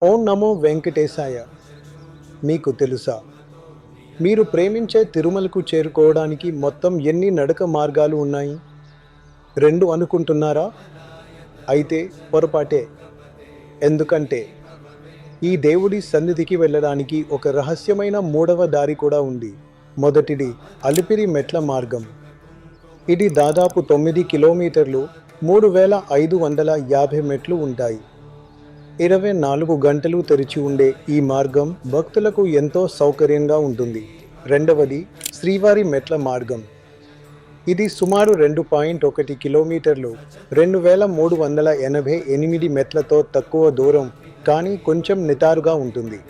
ఓం నమో వెంకటేశాయ. మీకు తెలుసా, మీరు ప్రేమించే తిరుమలకు చేరుకోవడానికి మొత్తం ఎన్ని నడక మార్గాలు ఉన్నాయి? 2 అనుకుంటున్నారా? అయితే పొరపాటే. ఎందుకంటే ఈ దేవుడి సన్నిధికి వెళ్ళడానికి ఒక రహస్యమైన మూడవ దారి కూడా ఉంది. మొదటిది అలిపిరి మెట్ల మార్గం. ఇది దాదాపు 9 కిలోమీటర్లు, 3550 మెట్లు ఉంటాయి. 24 గంటలు తెరిచి ఉండే ఈ మార్గం భక్తులకు ఎంతో సౌకర్యంగా ఉంటుంది. రెండవది శ్రీవారి మెట్ల మార్గం. ఇది సుమారు 2.1 కిలోమీటర్లు, 2388 మెట్లతో తక్కువ దూరం, కానీ కొంచెం నిటారుగా ఉంటుంది.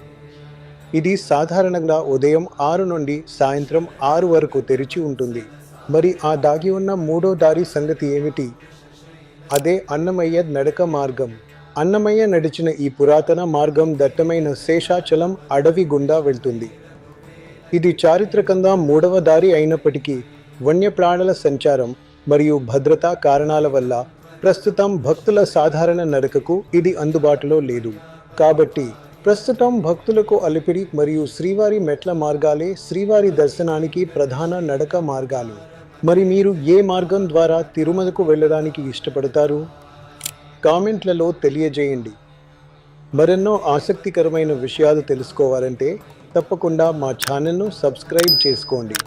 ఇది సాధారణంగా ఉదయం 6 నుండి సాయంత్రం 6 వరకు తెరిచి ఉంటుంది. మరి ఆ దాగి ఉన్న మూడో దారి సంగతి ఏమిటి? అదే అన్నమయ్య నడక మార్గం. అన్నమయ్య నడిచిన ఈ పురాతన మార్గం దట్టమైన శేషాచలం అడవి గుండా వెళ్తుంది. ఇది చారిత్రకంగా మూడవ దారి అయినప్పటికీ వన్యప్రాణుల సంచారం మరియు భద్రతా కారణాల వల్ల ప్రస్తుతం భక్తుల సాధారణ నడకకు ఇది అందుబాటులో లేదు. కాబట్టి ప్రస్తుతం భక్తులకు అలిపిరి మరియు శ్రీవారి మెట్ల మార్గాలే శ్రీవారి దర్శనానికి ప్రధాన నడక మార్గాలు. మరి మీరు ఏ మార్గం ద్వారా తిరుమలకు వెళ్ళడానికి ఇష్టపడతారు? కామెంట్లలో తెలియజేయండి. మరెన్నో ఆసక్తికరమైన విషయాలు తెలుసుకోవాలంటే తప్పకుండా మా ఛానల్ను సబ్స్క్రైబ్ చేసుకోండి.